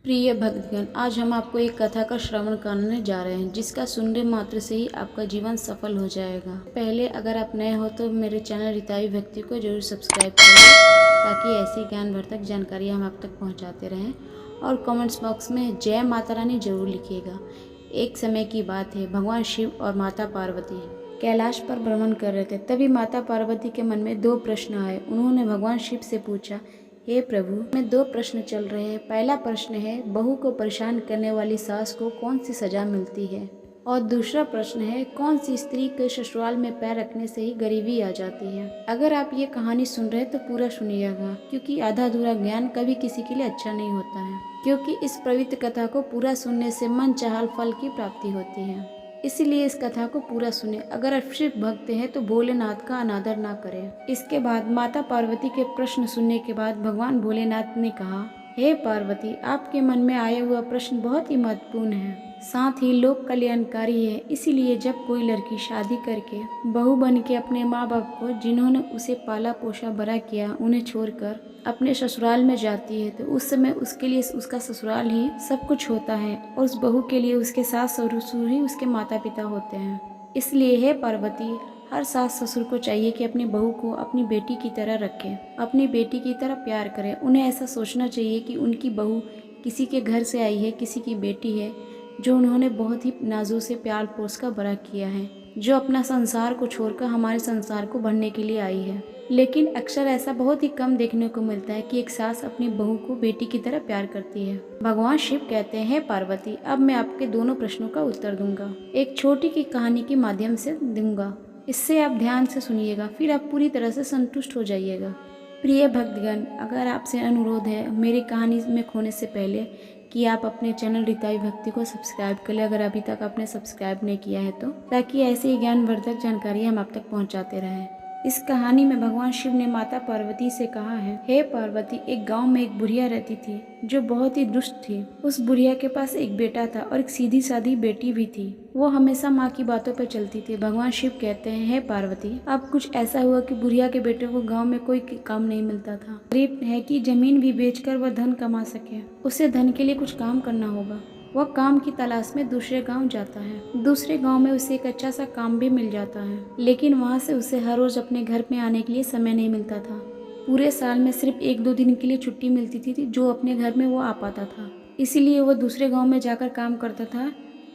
प्रिय भक्तगण, आज हम आपको एक कथा का श्रवण कराने जा रहे हैं जिसका सुनने मात्र से ही आपका जीवन सफल हो जाएगा। पहले अगर आप नए हो तो मेरे चैनल रिताई भक्ति को जरूर सब्सक्राइब करें ताकि ऐसी ज्ञानवर्धक जानकारी हम आप तक पहुंचाते रहें। और कमेंट्स बॉक्स में जय माता रानी जरूर लिखिएगा। एक समय की बात है, भगवान शिव और माता पार्वती कैलाश पर भ्रमण कर रहे थे। तभी माता पार्वती के मन में दो प्रश्न आए। उन्होंने भगवान शिव से पूछा, हे प्रभु, में दो प्रश्न चल रहे हैं। पहला प्रश्न है, बहू को परेशान करने वाली सास को कौन सी सजा मिलती है? और दूसरा प्रश्न है, कौन सी स्त्री के ससुराल में पैर रखने से ही गरीबी आ जाती है? अगर आप ये कहानी सुन रहे हैं तो पूरा सुनिएगा, क्योंकि आधा अधूरा ज्ञान कभी किसी के लिए अच्छा नहीं होता है। क्योंकि इस पवित्र कथा को पूरा सुनने से मन चाहल फल की प्राप्ति होती है। इसीलिए इस कथा को पूरा सुने। अगर आप शिव भक्त हैं तो भोलेनाथ का अनादर ना करें। इसके बाद माता पार्वती के प्रश्न सुनने के बाद भगवान भोलेनाथ ने कहा, हे पार्वती, आपके मन में आया हुआ प्रश्न बहुत ही महत्वपूर्ण है, साथ ही लोक कल्याणकारी है। इसीलिए जब कोई लड़की शादी करके बहू बन के अपने माँ बाप को, जिन्होंने उसे पाला पोसा बड़ा किया, उन्हें छोड़कर अपने ससुराल में जाती है तो उस समय उसके लिए उसका ससुराल ही सब कुछ होता है और उस बहू के लिए उसके सास ससुर ही उसके माता पिता होते हैं। इसलिए हे पार्वती, हर सास ससुर को चाहिए कि अपनी बहू को अपनी बेटी की तरह रखें, अपनी बेटी की तरह प्यार करें। उन्हें ऐसा सोचना चाहिए कि उनकी बहू किसी के घर से आई है, किसी की बेटी है, जो उन्होंने बहुत ही नाजों से प्यार पोस कर बड़ा किया है, जो अपना संसार को छोड़कर हमारे संसार को भरने के लिए आई है। लेकिन अक्सर ऐसा बहुत ही कम देखने को मिलता है कि एक सास अपनी बहू को बेटी की तरह प्यार करती है। भगवान शिव कहते हैं, पार्वती, अब मैं आपके दोनों प्रश्नों का उत्तर दूंगा, एक छोटी की कहानी के माध्यम से दूंगा। इससे आप ध्यान से सुनिएगा, फिर आप पूरी तरह से संतुष्ट हो जाइएगा। प्रिय भक्तगण, अगर आपसे अनुरोध है मेरी कहानी में खोने से पहले कि आप अपने चैनल रिताई भक्ति को सब्सक्राइब कर ले, अगर अभी तक आपने सब्सक्राइब नहीं किया है तो, ताकि ऐसी ज्ञानवर्धक जानकारी हम आप तक पहुंचाते रहें। इस कहानी में भगवान शिव ने माता पार्वती से कहा है, हे पार्वती, एक गांव में एक बुढ़िया रहती थी जो बहुत ही दुष्ट थी। उस बुढ़िया के पास एक बेटा था और एक सीधी सादी बेटी भी थी। वो हमेशा माँ की बातों पर चलती थी। भगवान शिव कहते हैं, हे पार्वती, अब कुछ ऐसा हुआ कि बुढ़िया के बेटे को गाँव में कोई काम नहीं मिलता था। गरीब है कि जमीन भी बेचकर वह धन कमा सके। उसे धन के लिए कुछ काम करना होगा। वह काम की तलाश में दूसरे गांव जाता है। दूसरे गांव में उसे एक अच्छा सा काम भी मिल जाता है, लेकिन वहां से उसे हर रोज अपने घर में आने के लिए समय नहीं मिलता था। पूरे साल में सिर्फ 1-2 दिन के लिए छुट्टी मिलती थी जो अपने घर में वो आ पाता था। इसीलिए वह दूसरे गांव में जाकर काम करता था।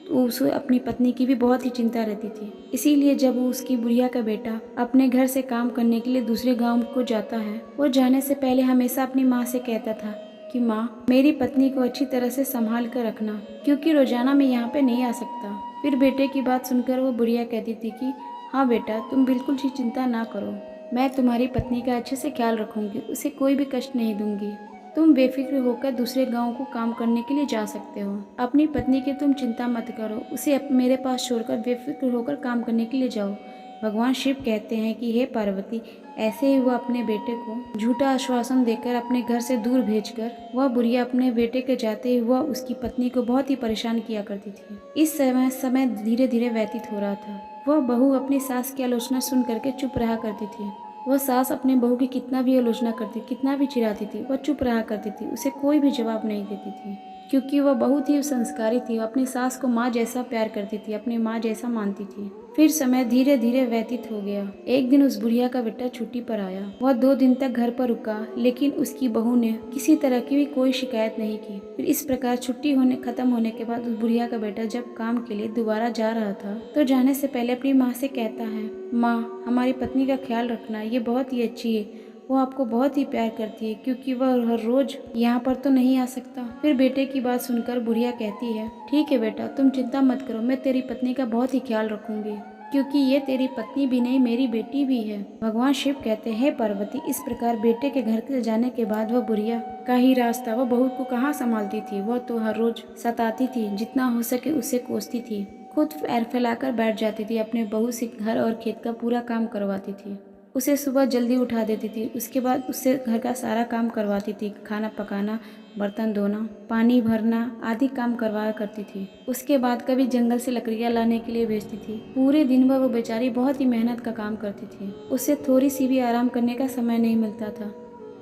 तो उसे अपनी पत्नी की भी बहुत ही चिंता रहती थी। इसीलिए जब वो उसकी बुढ़िया का बेटा अपने घर से काम करने के लिए दूसरे गांव को जाता है, वो जाने से पहले हमेशा अपनी माँ से कहता था कि माँ, मेरी पत्नी को अच्छी तरह से संभाल कर रखना, क्योंकि रोजाना मैं यहाँ पे नहीं आ सकता। फिर बेटे की बात सुनकर वो बुढ़िया कहती थी कि हाँ बेटा, तुम बिल्कुल भी चिंता ना करो, मैं तुम्हारी पत्नी का अच्छे से ख्याल रखूंगी, उसे कोई भी कष्ट नहीं दूंगी। तुम बेफिक्र होकर दूसरे गांव को काम करने के लिए जा सकते हो। अपनी पत्नी की तुम चिंता मत करो, उसे मेरे पास छोड़कर बेफिक्र होकर काम करने के लिए जाओ। भगवान शिव कहते हैं कि हे पार्वती, ऐसे ही वह अपने बेटे को झूठा आश्वासन देकर अपने घर से दूर भेजकर वह बुढ़िया अपने बेटे के जाते ही वह उसकी पत्नी को बहुत ही परेशान किया करती थी। इस समय धीरे धीरे व्यतीत हो रहा था। वह बहू अपनी सास की आलोचना सुन करके चुप रहा करती थी। वह सास अपने बहू की कितना भी आलोचना करती, कितना भी चिढ़ाती थी, वह चुप रहा करती थी, उसे कोई भी जवाब नहीं देती थी, क्योंकि वह बहुत ही संस्कारी थी। अपनी सास को माँ जैसा प्यार करती थी, अपनी माँ जैसा मानती थी। फिर समय धीरे धीरे व्यतीत हो गया। एक दिन उस बुढ़िया का बेटा छुट्टी पर आया। वह 2 दिन तक घर पर रुका, लेकिन उसकी बहू ने किसी तरह की भी कोई शिकायत नहीं की। फिर इस प्रकार छुट्टी खत्म होने के बाद उस बुढ़िया का बेटा जब काम के लिए दोबारा जा रहा था तो जाने से पहले अपनी माँ से कहता है, माँ, हमारी पत्नी का ख्याल रखना, ये बहुत ही अच्छी है, वो आपको बहुत ही प्यार करती है, क्योंकि वह हर रोज यहाँ पर तो नहीं आ सकता। फिर बेटे की बात सुनकर बुढ़िया कहती है, ठीक है बेटा, तुम चिंता मत करो, मैं तेरी पत्नी का बहुत ही ख्याल रखूंगी, क्योंकि ये तेरी पत्नी भी नहीं, मेरी बेटी भी है। भगवान शिव कहते हैं, पार्वती, इस प्रकार बेटे के घर से जाने के बाद वह बुढ़िया का ही रास्ता, वह बहू को कहाँ संभालती थी। वह तो हर रोज सताती थी, जितना हो सके उससे कोसती थी, खुद पैर फैलाकर बैठ जाती थी, अपने बहू से घर और खेत का पूरा काम करवाती थी। उसे सुबह जल्दी उठा देती थी, उसके बाद उससे घर का सारा काम करवाती थी, खाना पकाना, बर्तन धोना, पानी भरना आदि काम करवाया करती थी। उसके बाद कभी जंगल से लकड़ियाँ लाने के लिए भेजती थी। पूरे दिन भर वो बेचारी बहुत ही मेहनत का काम करती थी। उसे थोड़ी सी भी आराम करने का समय नहीं मिलता था।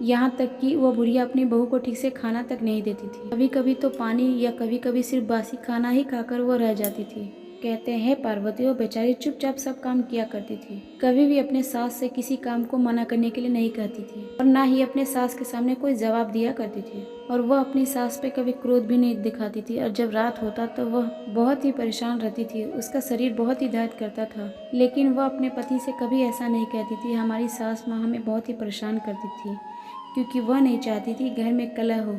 यहाँ तक कि वह बुढ़िया अपनी बहू को ठीक से खाना तक नहीं देती थी। कभी कभी तो पानी या कभी कभी सिर्फ बासी खाना ही खाकर वो रह जाती थी। कहते हैं पार्वती वो बेचारी चुपचाप सब काम किया करती थी। कभी भी अपने सास से किसी काम को मना करने के लिए नहीं कहती थी और ना ही अपने सास के सामने कोई जवाब दिया करती थी। और वह अपनी सास पे कभी क्रोध भी नहीं दिखाती थी। और जब रात होता तो वह बहुत ही परेशान रहती थी। उसका शरीर बहुत ही दर्द करता था, लेकिन वह अपने पति से कभी ऐसा नहीं कहती थी। हमारी सास माँ हमें बहुत ही परेशान करती थी, क्योंकि वह नहीं चाहती थी घर में कलह हो।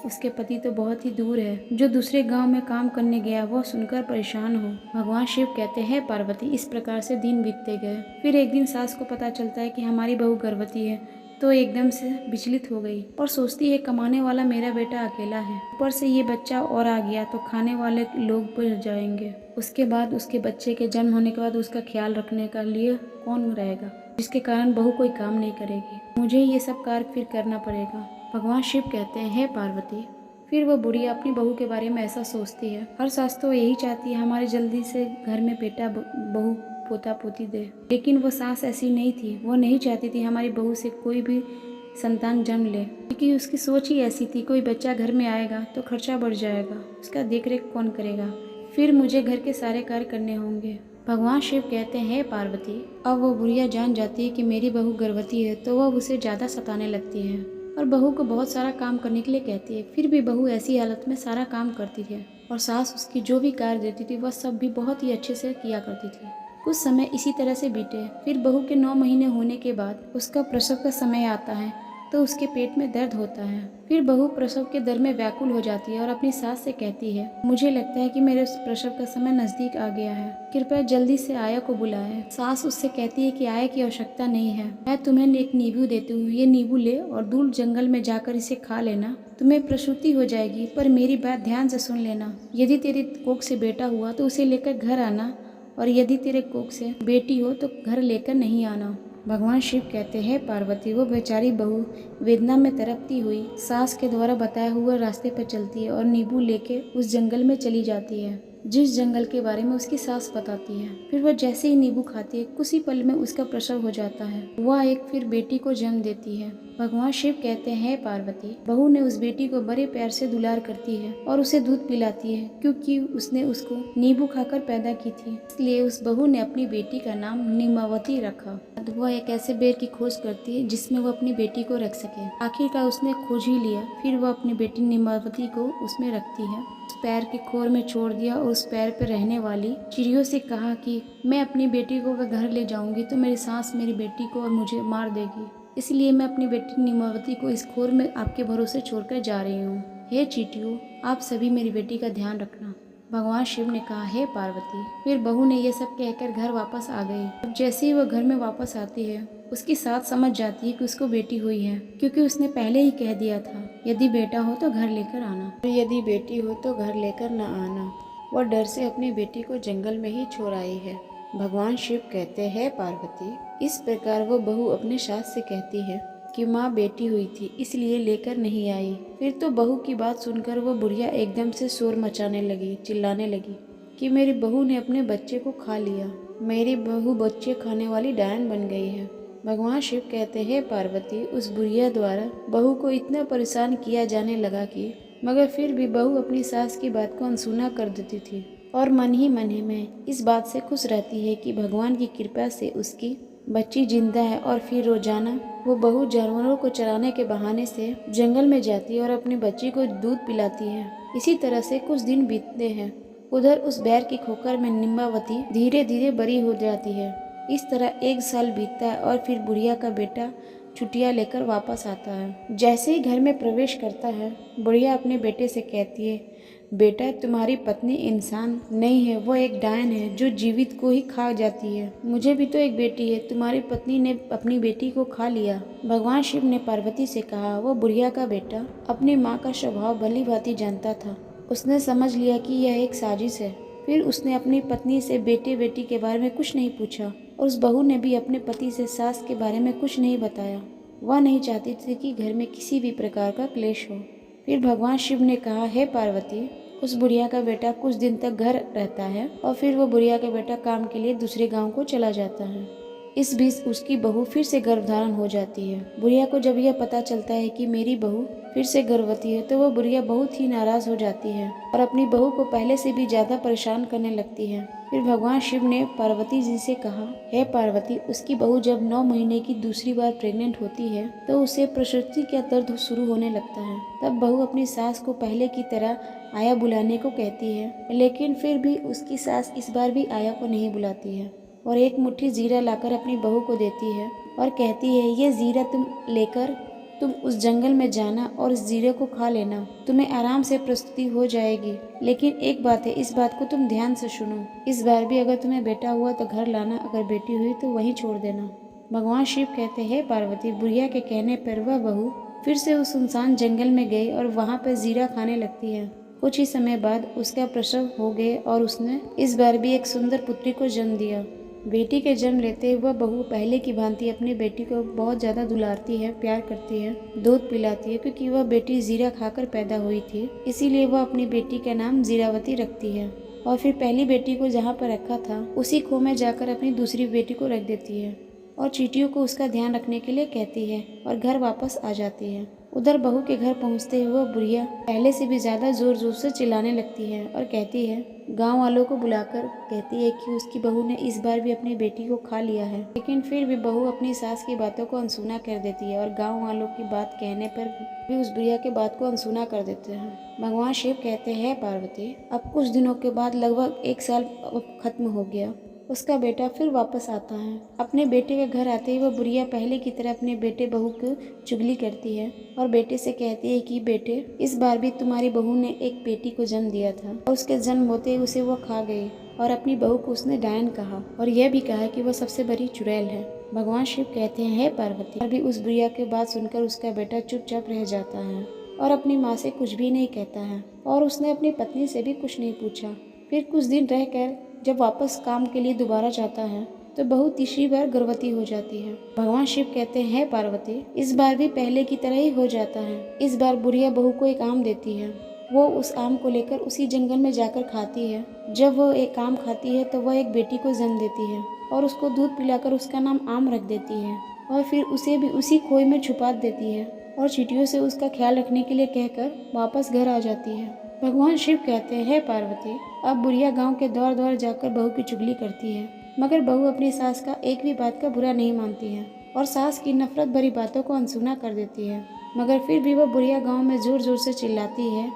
उसके पति तो बहुत ही दूर है, जो दूसरे गांव में काम करने गया, वह सुनकर परेशान हो। भगवान शिव कहते हैं पार्वती इस प्रकार से दिन बीतते गए। फिर एक दिन सास को पता चलता है कि हमारी बहू गर्भवती है, तो एकदम से विचलित हो गई और सोचती है कमाने वाला मेरा बेटा अकेला है, ऊपर से ये बच्चा और आ गया तो खाने वाले लोग बढ़ जाएंगे। उसके बाद उसके बच्चे के जन्म होने के बाद उसका ख्याल रखने के लिए कौन रहेगा, जिसके कारण बहू कोई काम नहीं करेगी। मुझे ये सब कार्य फिर करना पड़ेगा। भगवान शिव कहते हैं पार्वती। फिर वो बुढ़िया अपनी बहू के बारे में ऐसा सोचती है। हर सास तो यही चाहती है हमारे जल्दी से घर में बेटा बहू पोता पोती दे, लेकिन वो सास ऐसी नहीं थी। वो नहीं चाहती थी हमारी बहू से कोई भी संतान जन्म ले, क्योंकि उसकी सोच ही ऐसी थी कोई बच्चा घर में आएगा तो खर्चा बढ़ जाएगा, उसका देख रेख कौन करेगा, फिर मुझे घर के सारे कार्य करने होंगे। भगवान शिव कहते हैं पार्वती। अब वो बुढ़िया जान जाती है कि मेरी बहू गर्भवती है, तो वह उसे ज़्यादा सताने लगती है और बहू को बहुत सारा काम करने के लिए कहती है। फिर भी बहू ऐसी हालत में सारा काम करती थी और सास उसकी जो भी कार्य देती थी वह सब भी बहुत ही अच्छे से किया करती थी। कुछ समय इसी तरह से बीते। फिर बहू के 9 महीने होने के बाद उसका प्रसव का समय आता है, तो उसके पेट में दर्द होता है। फिर बहू प्रसव के दर्द में व्याकुल हो जाती है और अपनी सास से कहती है मुझे लगता है कि मेरे प्रसव का समय नजदीक आ गया है, कृपया जल्दी से आया को बुलाएं। सास उससे कहती है कि आया की आवश्यकता नहीं है, मैं तुम्हें एक नींबू देती हूँ, ये नींबू ले और दूर जंगल में जाकर इसे खा लेना, तुम्हें प्रसूति हो जाएगी। पर मेरी बात ध्यान से सुन लेना, यदि तेरी कोख से बेटा हुआ तो उसे लेकर घर आना, और यदि तेरे कोख से बेटी हो तो घर लेकर नहीं आना। भगवान शिव कहते हैं पार्वती। वो बेचारी बहू वेदना में तड़पती हुई सास के द्वारा बताया हुआ रास्ते पर चलती है और नींबू लेके उस जंगल में चली जाती है, जिस जंगल के बारे में उसकी सास बताती है। फिर वह जैसे ही नींबू खाती है, कुछ ही पल में उसका प्रसव हो जाता है। वह एक फिर बेटी को जन्म देती है। भगवान शिव कहते हैं पार्वती। बहू ने उस बेटी को बड़े प्यार से दुलार करती है और उसे दूध पिलाती है, क्योंकि उसने उसको नींबू खाकर पैदा की थी। इसलिए उस बहू ने अपनी बेटी का नाम नीमावती रखा। वह एक ऐसे बेर की खोज करती है जिसमें वो अपनी बेटी को रख सके। आखिरकार उसने खोज ही लिया। फिर वह अपनी बेटी नीमावती को उसमें रखती है। उस पैर के खोर में छोड़ दिया और उस पैर पर रहने वाली चिड़ियों से कहा कि मैं अपनी बेटी को अगर घर ले जाऊंगी तो मेरी सास मेरी बेटी को और मुझे मार देगी, इसलिए मैं अपनी बेटी नीमावती को इस खोर में आपके भरोसे छोड़कर जा रही हूँ। हे चींटियों, आप सभी मेरी बेटी का ध्यान रखना। भगवान शिव ने कहा हे पार्वती। फिर बहू ने ये सब कहकर घर वापस आ गई। अब जैसे ही वह घर में वापस आती है, उसकी सास समझ जाती है कि उसको बेटी हुई है, क्योंकि उसने पहले ही कह दिया था यदि बेटा हो तो घर लेकर आना और यदि बेटी हो तो घर लेकर न आना। वह डर से अपनी बेटी को जंगल में ही छोड़ आई है। भगवान शिव कहते हैं पार्वती। इस प्रकार वो बहू अपने सास से कहती है कि माँ बेटी हुई थी इसलिए लेकर नहीं आई। फिर तो बहू की बात सुनकर वो बुढ़िया एकदम से शोर मचाने लगी, चिल्लाने लगी कि मेरी बहू ने अपने बच्चे को खा लिया, मेरी बहू बच्चे खाने वाली डायन बन गई है। भगवान शिव कहते हैं पार्वती। उस बुढ़िया द्वारा बहू को इतना परेशान किया जाने लगा कि मगर फिर भी बहू अपनी सास की बात को अनसुना कर देती थी और मन ही में इस बात से खुश रहती है कि भगवान की कृपा से उसकी बच्ची जिंदा है। और फिर रोजाना वो बहू जानवरों को चराने के बहाने से जंगल में जाती है और अपनी बच्ची को दूध पिलाती है। इसी तरह से कुछ दिन बीतते हैं। उधर उस बैर की खोकर में नीमावती धीरे धीरे बड़ी हो जाती है। इस तरह 1 साल बीतता है और फिर बुढ़िया का बेटा छुट्टियां लेकर वापस आता है। जैसे ही घर में प्रवेश करता है, बुढ़िया अपने बेटे से कहती है बेटा तुम्हारी पत्नी इंसान नहीं है, वो एक डायन है जो जीवित को ही खा जाती है। मुझे भी तो एक बेटी है, तुम्हारी पत्नी ने अपनी बेटी को खा लिया। भगवान शिव ने पार्वती से कहा। वो बुढ़िया का बेटा अपनी माँ का स्वभाव भली भांति जानता था। उसने समझ लिया कि यह एक साजिश है। फिर उसने अपनी पत्नी से बेटे बेटी के बारे में कुछ नहीं पूछा और उस बहू ने भी अपने पति से सास के बारे में कुछ नहीं बताया। वह नहीं चाहती थी कि घर में किसी भी प्रकार का क्लेश हो। फिर भगवान शिव ने कहा हे पार्वती। उस बुढ़िया का बेटा कुछ दिन तक घर रहता है और फिर वो बुढ़िया का बेटा काम के लिए दूसरे गांव को चला जाता है। इस बीच उसकी बहू फिर से गर्भधारण हो जाती है। बुढ़िया को जब यह पता चलता है कि मेरी बहू फिर से गर्भवती है तो वह बुढ़िया बहुत ही नाराज हो जाती है और अपनी बहू को पहले से भी ज्यादा परेशान करने लगती है। फिर भगवान शिव ने पार्वती जी से कहा, हे पार्वती, उसकी बहू जब 9 महीने की दूसरी बार प्रेग्नेंट होती है तो उसे प्रसूति का दर्द शुरू होने लगता है। तब बहू अपनी सास को पहले की तरह आया बुलाने को कहती है, लेकिन फिर भी उसकी सास इस बार भी आया को नहीं बुलाती है और एक मुट्ठी जीरा लाकर अपनी बहू को देती है और कहती है, ये जीरा तुम लेकर तुम उस जंगल में जाना और इस जीरे को खा लेना, तुम्हें आराम से प्रस्तुति हो जाएगी। लेकिन एक बात है, इस बात को तुम ध्यान से सुनो, इस बार भी अगर तुम्हें बेटा हुआ तो घर लाना, अगर बेटी हुई तो वहीं छोड़ देना। भगवान शिव कहते हैं, पार्वती, बुढ़िया के कहने पर वह बहू फिर से उस सुनसान जंगल में गई और वहाँ पर जीरा खाने लगती है। कुछ ही समय बाद उसका प्रसव हो गए और उसने इस बार भी एक सुंदर पुत्री को जन्म दिया। बेटी के जन्म लेते वह बहू पहले की भांति अपनी बेटी को बहुत ज़्यादा दुलारती है, प्यार करती है, दूध पिलाती है, क्योंकि वह बेटी जीरा खाकर पैदा हुई थी, इसीलिए वह अपनी बेटी का नाम जीरावती रखती है। और फिर पहली बेटी को जहाँ पर रखा था उसी खो में जाकर अपनी दूसरी बेटी को रख देती है और चींटियों को उसका ध्यान रखने के लिए कहती है और घर वापस आ जाती है। उधर बहू के घर पहुंचते हुए बुढ़िया पहले से भी ज्यादा जोर जोर से चिल्लाने लगती है और कहती है, गांव वालों को बुलाकर कहती है कि उसकी बहू ने इस बार भी अपनी बेटी को खा लिया है। लेकिन फिर भी बहू अपनी सास की बातों को अनसुना कर देती है और गांव वालों की बात कहने पर भी उस बुढ़िया की बात को अनसुना कर देते हैं। भगवान शिव कहते हैं, पार्वती, अब कुछ दिनों के बाद लगभग 1 साल खत्म हो गया। उसका बेटा फिर वापस आता है। अपने बेटे के घर आते ही वह बुढ़िया पहले की तरह अपने बेटे बहू को चुगली करती है और बेटे से कहती है कि बेटे, इस बार भी तुम्हारी बहू ने एक बेटी को जन्म दिया था और उसके जन्म होते ही उसे वो खा गई और अपनी बहू को उसने डायन कहा और यह भी कहा कि वह सबसे बड़ी चुड़ैल है। भगवान शिव कहते हैं, हे पार्वती, अभी उस बुढ़िया के बात सुनकर उसका बेटा चुपचाप रह जाता है और अपनी माँ से कुछ भी नहीं कहता है और उसने अपनी पत्नी से भी कुछ नहीं पूछा। फिर कुछ दिन रहकर जब वापस काम के लिए दोबारा जाता है तो बहू तीसरी बार गर्भवती हो जाती है। भगवान शिव कहते हैं, पार्वती, इस बार भी पहले की तरह ही हो जाता है। इस बार बुढ़िया बहू को एक आम देती है। वो उस आम को लेकर उसी जंगल में जाकर खाती है। जब वो एक आम खाती है तो वह एक बेटी को जन्म देती है और उसको दूध पिलाकर उसका नाम आम रख देती है और फिर उसे भी उसी खोई में छुपा देती है और चींटियों से उसका ख्याल रखने के लिए कहकर वापस घर आ जाती है। भगवान शिव कहते हैं, पार्वती, अब बुढ़िया गांव के दौर दौर जाकर बहू की चुगली करती है, मगर बहू अपनी सास का एक भी बात का बुरा नहीं मानती है और सास की नफरत भरी बातों को अनसुना कर देती है। मगर फिर भी वह बुढ़िया गांव में जोर जोर से चिल्लाती है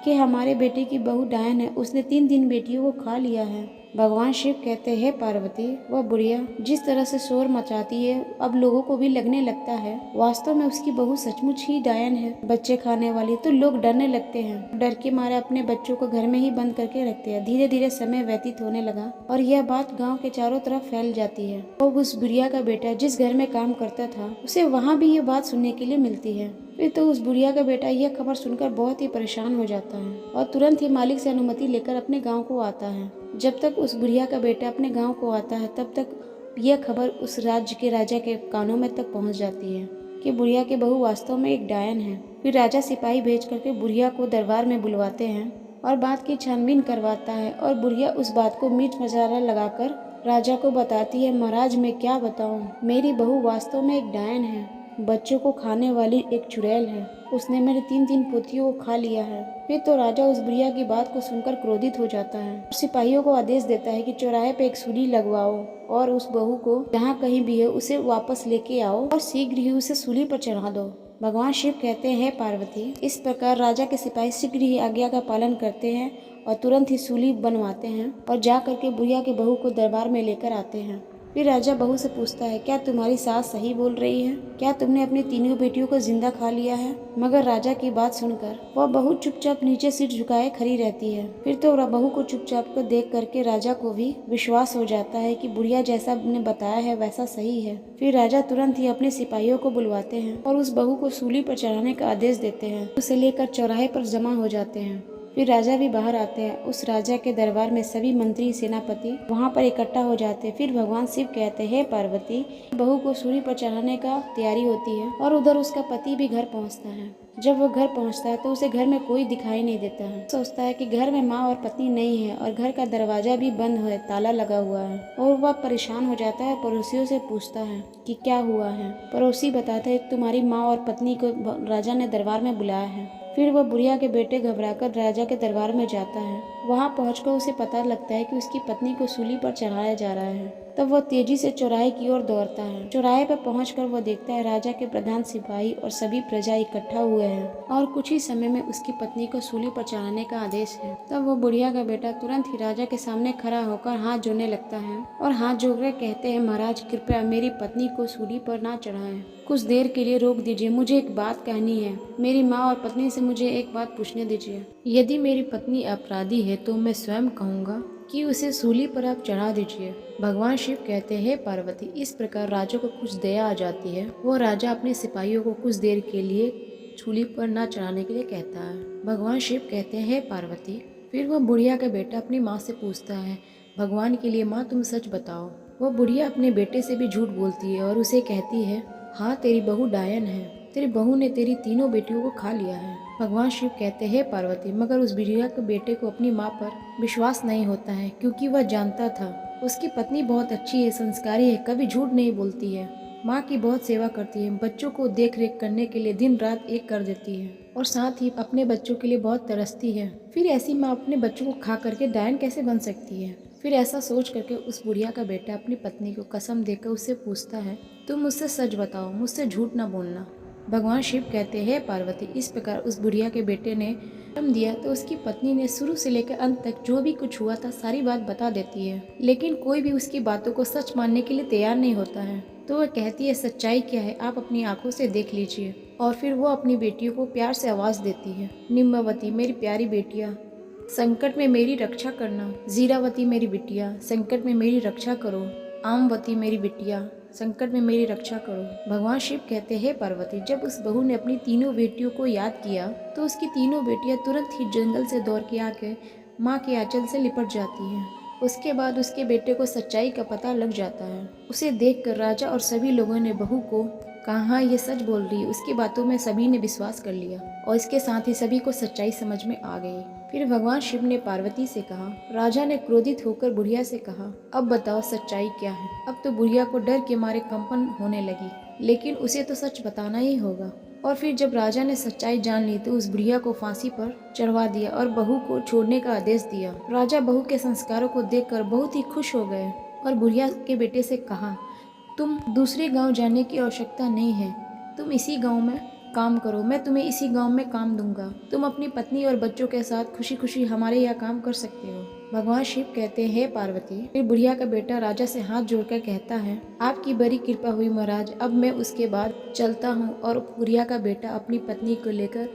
कि हमारे बेटे की बहू डायन है, उसने 3 बेटियों को खा लिया है। भगवान शिव कहते हैं, पार्वती, वह बुढ़िया जिस तरह से शोर मचाती है अब लोगों को भी लगने लगता है वास्तव में उसकी बहू सचमुच ही डायन है, बच्चे खाने वाली। तो लोग डरने लगते हैं, डर के मारे अपने बच्चों को घर में ही बंद करके रखते हैं। धीरे धीरे समय व्यतीत होने लगा और यह बात गाँव के चारों तरफ फैल जाती है और उस बुढ़िया का बेटा जिस घर में काम करता था उसे वहाँ भी ये बात सुनने के लिए मिलती है। फिर तो उस बुढ़िया का बेटा यह खबर सुनकर बहुत ही परेशान हो जाता है और तुरंत ही मालिक से अनुमति लेकर अपने गांव को आता है। जब तक उस बुढ़िया का बेटा अपने गांव को आता है तब तक यह खबर उस राज्य के राजा के कानों में तक पहुंच जाती है कि बुढ़िया की बहू वास्तव में एक डायन है। फिर राजा सिपाही भेज करके बुढ़िया को दरबार में बुलवाते हैं और बात की छानबीन करवाता है और बुढ़िया उस बात को मीठ मसाला लगाकर राजा को बताती है, महाराज मैं क्या बताऊँ, मेरी बहू वास्तव में एक डायन है, बच्चों को खाने वाली एक चुड़ैल है, उसने मेरे 3 पोतियों को खा लिया है। फिर तो राजा उस बुढ़िया की बात को सुनकर क्रोधित हो जाता है और सिपाहियों को आदेश देता है कि चौराहे पे एक सूली लगवाओ और उस बहू को जहाँ कहीं भी है उसे वापस लेके आओ और शीघ्र ही उसे सूली पर चढ़ा दो। भगवान शिव कहते हैं, पार्वती, इस प्रकार राजा के सिपाही शीघ्र ही आज्ञा का पालन करते हैं और तुरंत ही सूली बनवाते हैं और जा करके बुढ़िया की बहू को दरबार में लेकर आते हैं। फिर राजा बहू से पूछता है, क्या तुम्हारी सास सही बोल रही है? क्या तुमने अपनी 3 बेटियों को जिंदा खा लिया है? मगर राजा की बात सुनकर वह बहू चुपचाप नीचे सिर झुकाए खड़ी रहती है। फिर तो बहू को चुपचाप को देख करके राजा को भी विश्वास हो जाता है कि बुढ़िया जैसा ने बताया है वैसा सही है। फिर राजा तुरंत ही अपने सिपाहियों को बुलवाते हैं और उस बहू को सूली पर चढ़ाने का आदेश देते हैं। उसे लेकर चौराहे पर जमा हो जाते हैं। फिर राजा भी बाहर आते हैं। उस राजा के दरबार में सभी मंत्री सेनापति वहां पर इकट्ठा हो जाते हैं। फिर भगवान शिव कहते हैं, पार्वती, बहू को सूली पर चढ़ाने का तैयारी होती है और उधर उसका पति भी घर पहुंचता है। जब वो घर पहुंचता है तो उसे घर में कोई दिखाई नहीं देता है। सोचता है कि घर में माँ और पत्नी नहीं है और घर का दरवाजा भी बंद है, ताला लगा हुआ है। और वह परेशान हो जाता है, पड़ोसियों से पूछता है कि क्या हुआ है। पड़ोसी बताते हैं तुम्हारी माँ और पत्नी को राजा ने दरबार में बुलाया है। फिर वह बुढ़िया के बेटे घबराकर राजा के दरबार में जाता है। वहां पहुंचकर उसे पता लगता है कि उसकी पत्नी को सूली पर चढ़ाया जा रहा है। तब वह तेजी से चौराहे की ओर दौड़ता है। चौराहे पर पहुंचकर वह देखता है राजा के प्रधान सिपाही और सभी प्रजा इकट्ठा हुए हैं और कुछ ही समय में उसकी पत्नी को सूली पर चढ़ाने का आदेश है। तब वो बुढ़िया का बेटा तुरंत ही राजा के सामने खड़ा होकर हाथ जोड़ने लगता है और हाथ जोड़कर कहते हैं, महाराज कृपया मेरी पत्नी को सूली पर ना चढ़ाएं। कुछ देर के लिए रोक दीजिए, मुझे एक बात कहनी है। मेरी माँ और पत्नी से मुझे एक बात पूछने दीजिए। यदि मेरी पत्नी अपराधी है तो मैं स्वयं कहूँगा कि उसे सूली पर आप चढ़ा दीजिए। भगवान शिव कहते हैं, पार्वती इस प्रकार राजा को कुछ दया आ जाती है। वो राजा अपने सिपाहियों को कुछ देर के लिए सूली पर न चढ़ाने के लिए कहता है। भगवान शिव कहते हैं, पार्वती फिर वह बुढ़िया का बेटा अपनी माँ से पूछता है, भगवान के लिए माँ तुम सच बताओ। वह बुढ़िया अपने बेटे से भी झूठ बोलती है और उसे कहती है, हाँ तेरी बहू डायन है, तेरी बहू ने तेरी तीनों बेटियों को खा लिया है। भगवान शिव कहते हैं, पार्वती मगर उस बुढ़िया के बेटे को अपनी माँ पर विश्वास नहीं होता है, क्योंकि वह जानता था उसकी पत्नी बहुत अच्छी है, संस्कारी है, कभी झूठ नहीं बोलती है, माँ की बहुत सेवा करती है, बच्चों को देख रेख करने के लिए दिन रात एक कर देती है और साथ ही अपने बच्चों के लिए बहुत तरसती है। फिर ऐसी माँ अपने बच्चों को खा करके डायन कैसे बन सकती है। फिर ऐसा सोच करके उस बुढ़िया का बेटा अपनी पत्नी को कसम देकर उससे पूछता है, तुम मुझसे सच बताओ, मुझसे झूठ ना बोलना। भगवान शिव कहते हैं, पार्वती इस प्रकार उस बुढ़िया के बेटे ने कसम दिया तो उसकी पत्नी ने शुरू से लेकर अंत तक जो भी कुछ हुआ था सारी बात बता देती है, लेकिन कोई भी उसकी बातों को सच मानने के लिए तैयार नहीं होता है। तो वह कहती है, सच्चाई क्या है आप अपनी आंखों से देख लीजिए। और फिर वो अपनी बेटियों को प्यार से आवाज देती है, निम्बावती मेरी प्यारी बेटिया संकट में मेरी रक्षा करना, जीरावती मेरी बिटिया संकट में मेरी रक्षा करो, आमवती मेरी बिटिया संकट में मेरी रक्षा करो। भगवान शिव कहते हैं, पार्वती जब उस बहू ने अपनी तीनों बेटियों को याद किया तो उसकी तीनों बेटियां तुरंत ही जंगल से दौड़ के आके माँ के आंचल से लिपट जाती हैं। उसके बाद उसके बेटे को सच्चाई का पता लग जाता है। उसे देखकर राजा और सभी लोगों ने बहू को कहा, हाँ ये सच बोल रही है। उसकी बातों में सभी ने विश्वास कर लिया और इसके साथ ही सभी को सच्चाई समझ में आ गई। फिर भगवान शिव ने पार्वती से कहा, राजा ने क्रोधित होकर बुढ़िया से कहा, अब बताओ सच्चाई क्या है। अब तो बुढ़िया को डर के मारे कंपन होने लगी, लेकिन उसे तो सच बताना ही होगा। और फिर जब राजा ने सच्चाई जान ली तो उस बुढ़िया को फांसी पर चढ़वा दिया और बहू को छोड़ने का आदेश दिया। राजा बहू के संस्कारों को देखकर बहुत ही खुश हो गए और बुढ़िया के बेटे से कहा, तुम दूसरे गांव जाने की आवश्यकता नहीं है, तुम इसी गांव में काम करो, मैं तुम्हें इसी गांव में काम दूंगा। तुम अपनी पत्नी और बच्चों के साथ खुशी खुशी हमारे यहाँ काम कर सकते हो। भगवान शिव कहते हैं, पार्वती फिर बुढ़िया का बेटा राजा से हाथ जोड़कर कहता है, आपकी बड़ी कृपा हुई महाराज, अब मैं उसके बाद चलता हूँ। और बुढ़िया का बेटा अपनी पत्नी को लेकर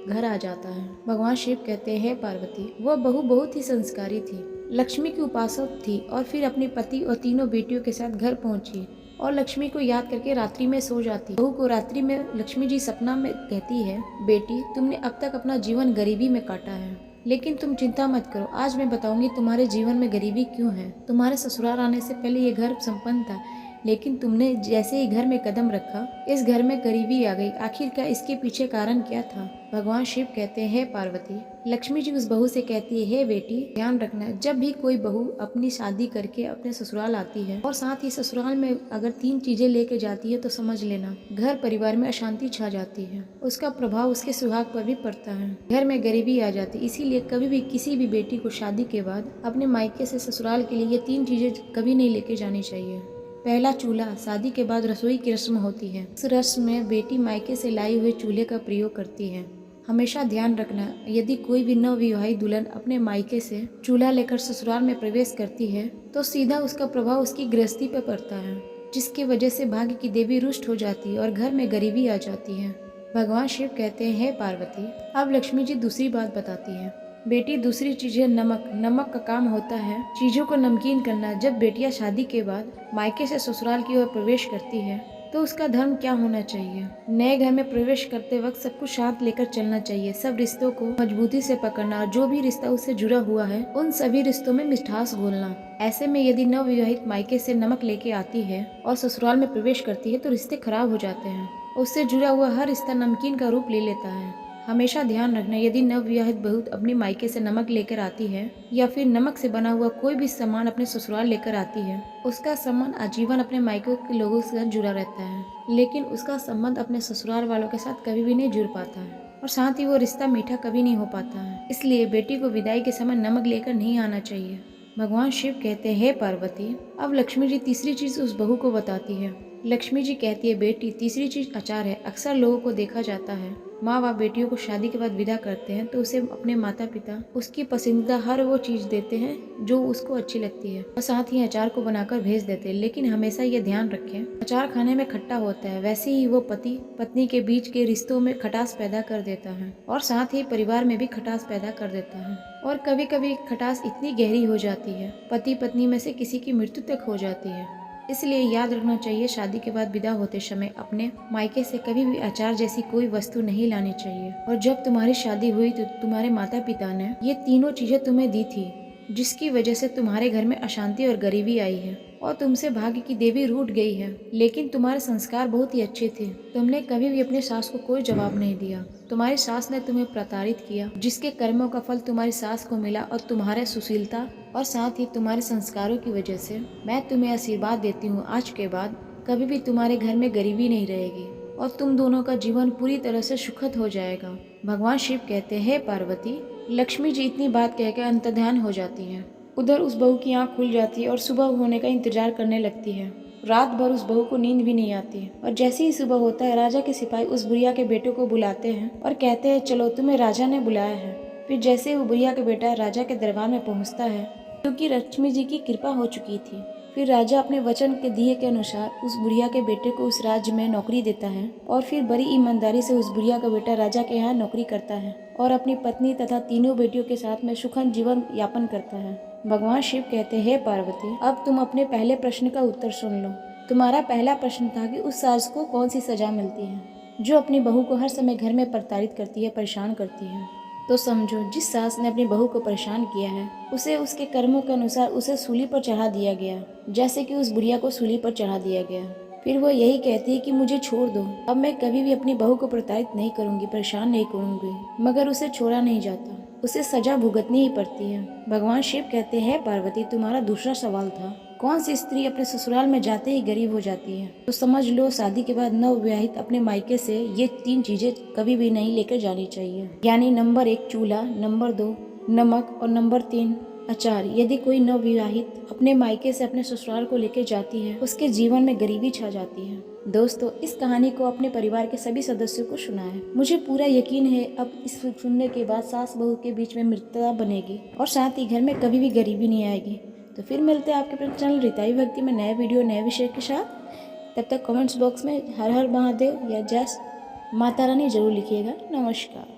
घर आ जाता है। भगवान शिव कहते हैं, पार्वती वह बहू बहुत ही संस्कारी थी, लक्ष्मी की उपासक थी और फिर अपने पति और तीनों बेटियों के साथ घर पहुंची और लक्ष्मी को याद करके रात्रि में सो जाती। बहू को रात्रि में लक्ष्मी जी सपना में कहती है, बेटी तुमने अब तक अपना जीवन गरीबी में काटा है, लेकिन तुम चिंता मत करो, आज मैं बताऊंगी तुम्हारे जीवन में गरीबी क्यों है। तुम्हारे ससुराल आने से पहले ये घर संपन्न था, लेकिन तुमने जैसे ही घर में कदम रखा इस घर में गरीबी आ गई। आखिरकार इसके पीछे कारण क्या था। भगवान शिव कहते हैं, पार्वती लक्ष्मी जी उस बहू से कहती है, बेटी ध्यान रखना, जब भी कोई बहू अपनी शादी करके अपने ससुराल आती है और साथ ही ससुराल में अगर 3 चीजें लेके जाती है तो समझ लेना घर परिवार में अशांति छा जाती है। उसका प्रभाव उसके सुहाग पर भी पड़ता है, घर में गरीबी आ जाती है। इसीलिए कभी भी किसी भी बेटी को शादी के बाद अपने मायके से ससुराल के लिए ये 3 चीजें कभी नहीं लेके जानी चाहिए। पहला चूल्हा, शादी के बाद रसोई की रस्म होती है। इस रस्म में बेटी मायके से लाई हुए चूल्हे का प्रयोग करती है। हमेशा ध्यान रखना, यदि कोई भी नवविवाहित दुल्हन अपने मायके से चूल्हा लेकर ससुराल में प्रवेश करती है तो सीधा उसका प्रभाव उसकी गृहस्थी पर पड़ता है, जिसकी वजह से भाग्य की देवी रुष्ट हो जाती है और घर में गरीबी आ जाती है। भगवान शिव कहते हैं, पार्वती अब लक्ष्मी जी दूसरी बात बताती है, बेटी दूसरी चीज है नमक का काम होता है चीजों को नमकीन करना। जब बेटियां शादी के बाद मायके से ससुराल की ओर प्रवेश करती है तो उसका धर्म क्या होना चाहिए। नए घर में प्रवेश करते वक्त सब कुछ साथ लेकर चलना चाहिए, सब रिश्तों को मजबूती से पकड़ना, जो भी रिश्ता उससे जुड़ा हुआ है उन सभी रिश्तों में मिठास घोलना। ऐसे में यदि नवविवाहित मायके से नमक लेके आती है और ससुराल में प्रवेश करती है तो रिश्ते खराब हो जाते हैं उससे जुड़ा हुआ हर रिश्ता नमकीन का रूप ले लेता है। हमेशा ध्यान रखना, यदि नवविवाहित बहू अपनी मायके से नमक लेकर आती है या फिर नमक से बना हुआ कोई भी सामान अपने ससुराल लेकर आती है, उसका संबंध आजीवन अपने मायके के लोगों के साथ जुड़ा रहता है, लेकिन उसका संबंध अपने ससुराल वालों के साथ कभी भी नहीं जुड़ पाता है और साथ ही वो रिश्ता मीठा कभी नहीं हो पाता है। इसलिए बेटी को विदाई के समय नमक लेकर नहीं आना चाहिए। भगवान शिव कहते हैं, हे पार्वती, अब लक्ष्मी जी तीसरी चीज उस बहू को बताती है। लक्ष्मी जी कहती है, बेटी तीसरी चीज अचार है। अक्सर लोगों को देखा जाता है, माँ बाप बेटियों को शादी के बाद विदा करते हैं तो उसे अपने माता पिता उसकी पसंदीदा हर वो चीज देते हैं जो उसको अच्छी लगती है और साथ ही अचार को बनाकर भेज देते हैं। लेकिन हमेशा ये ध्यान रखें, अचार खाने में खट्टा होता है, वैसे ही वो पति पत्नी के बीच के रिश्तों में खटास पैदा कर देता है और साथ ही परिवार में भी खटास पैदा कर देता है। और कभी कभी खटास इतनी गहरी हो जाती है, पति पत्नी में से किसी की मृत्यु तक हो जाती है। इसलिए याद रखना चाहिए, शादी के बाद विदा होते समय अपने मायके से कभी भी अचार जैसी कोई वस्तु नहीं लानी चाहिए। और जब तुम्हारी शादी हुई तो तुम्हारे माता पिता ने ये तीनों चीजें तुम्हें दी थी, जिसकी वजह से तुम्हारे घर में अशांति और गरीबी आई है और तुमसे भाग्य की देवी रूठ गई है। लेकिन तुम्हारे संस्कार बहुत ही अच्छे थे, तुमने कभी भी अपने सास को कोई जवाब नहीं दिया। तुम्हारी सास ने तुम्हें प्रताड़ित किया, जिसके कर्मों का फल तुम्हारी सास को मिला और तुम्हारे सुशीलता और साथ ही तुम्हारे संस्कारों की वजह से मैं तुम्हें आशीर्वाद देती हूँ, आज के बाद कभी भी तुम्हारे घर में गरीबी नहीं रहेगी और तुम दोनों का जीवन पूरी तरह से सुखद हो जाएगा। भगवान शिव कहते हैं, हे पार्वती, लक्ष्मी जी इतनी बात कहकर अंतर्ध्यान हो जाती हैं। उधर उस बहू की आंख खुल जाती है और सुबह होने का इंतजार करने लगती है। रात भर उस बहू को नींद भी नहीं आती और जैसे ही सुबह होता है, राजा के सिपाही उस बुढ़िया के बेटे को बुलाते हैं और कहते हैं, चलो तुम्हें राजा ने बुलाया है। फिर जैसे वो बुढ़िया के बेटा राजा के दरबार में पहुंचता है, क्योंकि लक्ष्मी जी की कृपा हो चुकी थी, फिर राजा अपने वचन के दिए के अनुसार उस बुढ़िया के बेटे को उस राज्य में नौकरी देता है और फिर बड़ी ईमानदारी से उस बुढ़िया का बेटा राजा के यहाँ नौकरी करता है और अपनी पत्नी तथा तीनों बेटियों के साथ में सुखद जीवन यापन करता है। भगवान शिव कहते हैं, हे पार्वती, अब तुम अपने पहले प्रश्न का उत्तर सुन लो। तुम्हारा पहला प्रश्न था कि उस सास को कौन सी सजा मिलती है जो अपनी बहू को हर समय घर में प्रताड़ित करती है, परेशान करती है। तो समझो, जिस सास ने अपनी बहू को परेशान किया है उसे उसके कर्मों के अनुसार उसे सूली पर चढ़ा दिया गया, जैसे कि उस बुढ़िया को सूली पर चढ़ा दिया गया। फिर वो यही कहती है कि मुझे छोड़ दो, अब मैं कभी भी अपनी बहू को प्रताड़ित नहीं करूंगी, परेशान नहीं करूंगी। मगर उसे छोड़ा नहीं जाता, उसे सजा भुगतनी ही पड़ती है। भगवान शिव कहते हैं, पार्वती, तुम्हारा दूसरा सवाल था, कौन सी स्त्री अपने ससुराल में जाते ही गरीब हो जाती है। तो समझ लो, शादी के बाद नवविवाहित अपने मायके से ये 3 चीजें कभी भी नहीं लेकर जानी चाहिए। यानी नंबर 1 चूल्हा, नंबर 2 नमक और नंबर 3 अचार। यदि कोई नवविवाहित अपने मायके से अपने ससुराल को लेकर जाती है, उसके जीवन में गरीबी छा जाती है। दोस्तों, इस कहानी को अपने परिवार के सभी सदस्यों को सुनाएं। मुझे पूरा यकीन है अब इस सुनने के बाद सास बहू के बीच में मित्रता बनेगी और साथ ही घर में कभी भी गरीबी नहीं आएगी। तो फिर मिलते हैं आपके अपने चैनल रिताई भक्ति में नए वीडियो नए विषय के साथ। तब तक कमेंट्स बॉक्स में हर हर महादेव या जय माता रानी जरूर लिखिएगा। नमस्कार।